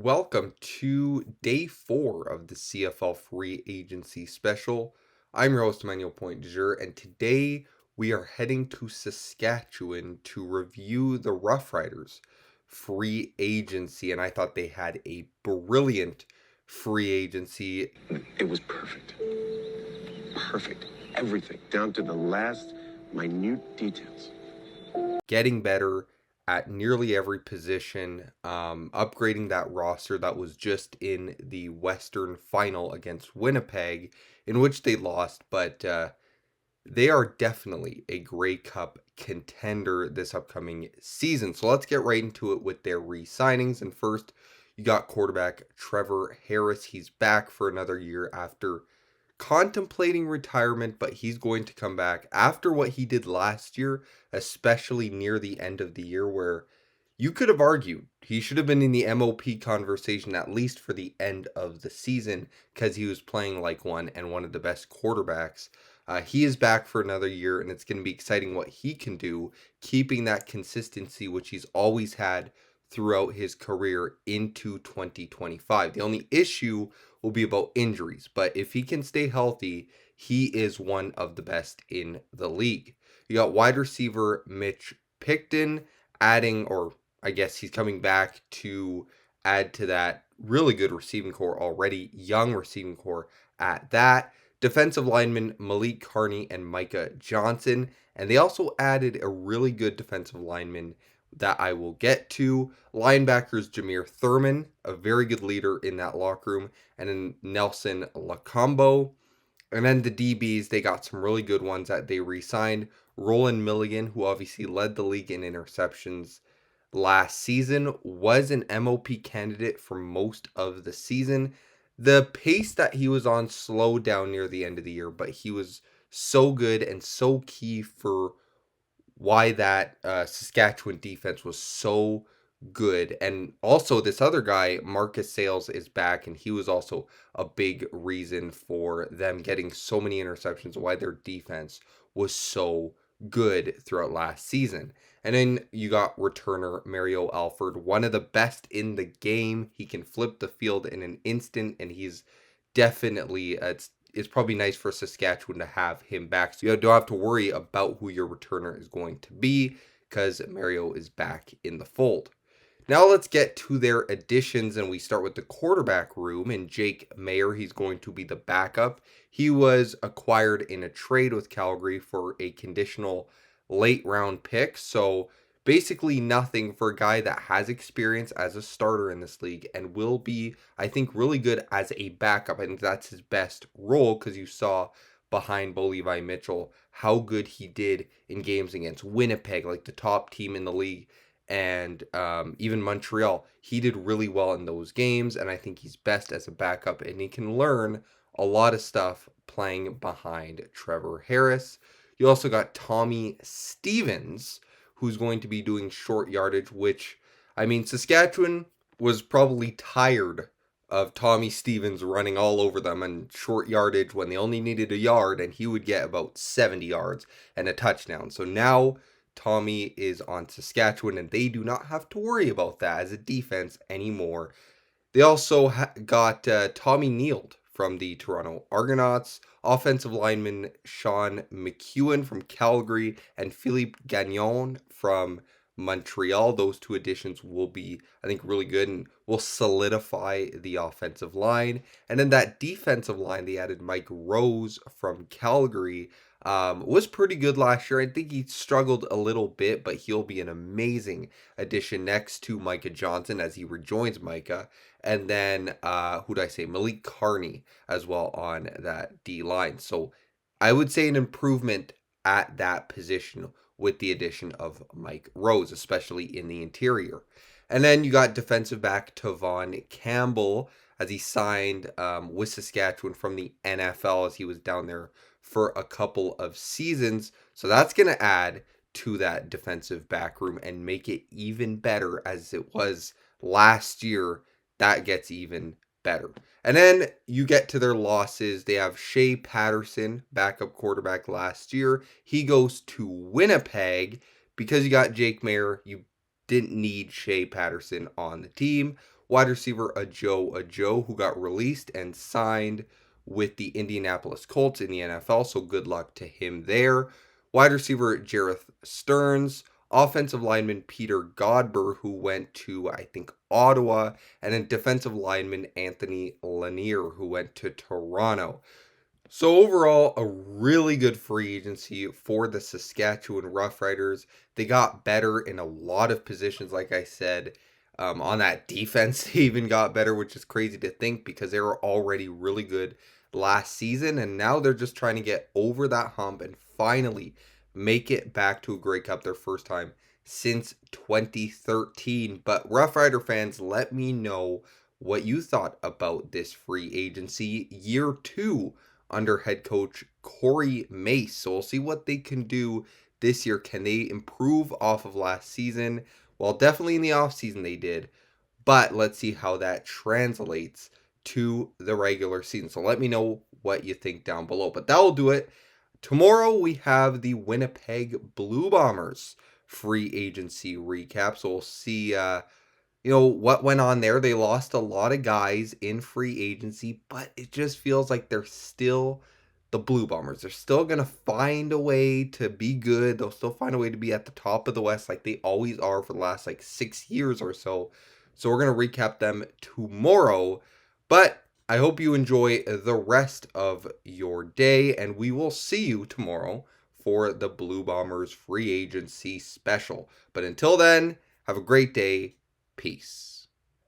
Welcome to day 4 of the CFL free agency special. I'm your host, Emmanuel Point du jour, and today we are heading to Saskatchewan to review the Roughriders free agency. And I thought they had a brilliant free agency. It was perfect. Perfect. Everything, down to the last minute details. Getting better at nearly every position, upgrading that roster that was just in the Western final against Winnipeg, in which they lost, but they are definitely a Grey Cup contender this upcoming season. So let's get right into it with their re-signings. And first, you got quarterback Trevor Harris. He's back for another year after contemplating retirement, but he's going to come back after what he did last year, especially near the end of the year, where you could have argued he should have been in the MOP conversation at least for the end of the season because he was playing like one and one of the best quarterbacks. He is back for another year, and it's going to be exciting what he can do, keeping that consistency, which he's always had throughout his career into 2025. The only issue will be about injuries, but if he can stay healthy, he is one of the best in the league. You got wide receiver Mitch Picton adding, or I guess he's coming back to add to that really good receiving core already, young receiving core at that. Defensive lineman Malik Carney and Micah Johnson, and they also added a really good defensive lineman that I will get to. Linebackers Jameer Thurman, a very good leader in that locker room, and then Nelson Lacombo. And then the DBs, they got some really good ones that they re-signed. Rolan Milligan, who obviously led the league in interceptions last season, was an MOP candidate for most of the season. The pace that he was on slowed down near the end of the year, but he was so good and so key for why that Saskatchewan defense was so good. And also, this other guy, Marcus Sales, is back, and he was also a big reason for them getting so many interceptions, why their defense was so good throughout last season. And then you got returner Mario Alford, one of the best in the game. He can flip the field in an instant, and he's definitely it's probably nice for Saskatchewan to have him back. So you don't have to worry about who your returner is going to be because Mario is back in the fold. Now let's get to their additions, and we start with the quarterback room. And Jake Maier, he's going to be the backup. He was acquired in a trade with Calgary for a conditional late round pick. So basically nothing for a guy that has experience as a starter in this league and will be, I think, really good as a backup. I think that's his best role because you saw behind Bo Levi Mitchell how good he did in games against Winnipeg, like the top team in the league, and even Montreal. He did really well in those games, and I think he's best as a backup, and he can learn a lot of stuff playing behind Trevor Harris. You also got Tommy Stevens, who's going to be doing short yardage, which, I mean, Saskatchewan was probably tired of Tommy Stevens running all over them and short yardage when they only needed a yard, and he would get about 70 yards and a touchdown. So now Tommy is on Saskatchewan, and they do not have to worry about that as a defense anymore. They also got Tommy Neild from the Toronto Argonauts, offensive lineman Sean McEwen from Calgary, and Philippe Gagnon from Montreal. Those two additions will be, I think, really good and will solidify the offensive line. And then that defensive line, they added Mike Rose from Calgary. Was pretty good last year. I think he struggled a little bit, but he'll be an amazing addition next to Micah Johnson as he rejoins Micah. And then, who did I say? Malik Carney as well on that D line. So I would say an improvement at that position with the addition of Mike Rose, especially in the interior. And then you got defensive back Tevaughn Campbell as he signed with Saskatchewan from the NFL as he was down there for a couple of seasons. So that's going to add to that defensive back room and make it even better as it was last year. That gets even better. And then you get to their losses. They have Shea Patterson, backup quarterback last year. He goes to Winnipeg because you got Jake Maier. You didn't need Shea Patterson on the team. wide receiver Ajo, who got released and signed with the Indianapolis Colts in the NFL, so good luck to him there. Wide receiver Jareth Stearns, offensive lineman Peter Godber, who went to, I think, Ottawa, and then defensive lineman Anthony Lanier, who went to Toronto. So overall, a really good free agency for the Saskatchewan Roughriders. They got better in a lot of positions, like I said. On that defense, they even got better, which is crazy to think because they were already really good last season. And now they're just trying to get over that hump and finally make it back to a Grey Cup, their first time since 2013. But Rough Rider fans, let me know what you thought about this free agency year 2 under head coach Corey Mace. So we'll see what they can do this year. Can they improve off of last season? Well, definitely in the offseason they did, but let's see how that translates to the regular season. So let me know what you think down below. But that will do it. Tomorrow we have the Winnipeg Blue Bombers free agency recap. So we'll see what went on there. They lost a lot of guys in free agency, but it just feels like they're still the Blue Bombers. They're still going to find a way to be good. They'll still find a way to be at the top of the West like they always are for the last 6 years or so. So we're going to recap them tomorrow. But I hope you enjoy the rest of your day, and we will see you tomorrow for the Blue Bombers free agency special. But until then, have a great day. Peace.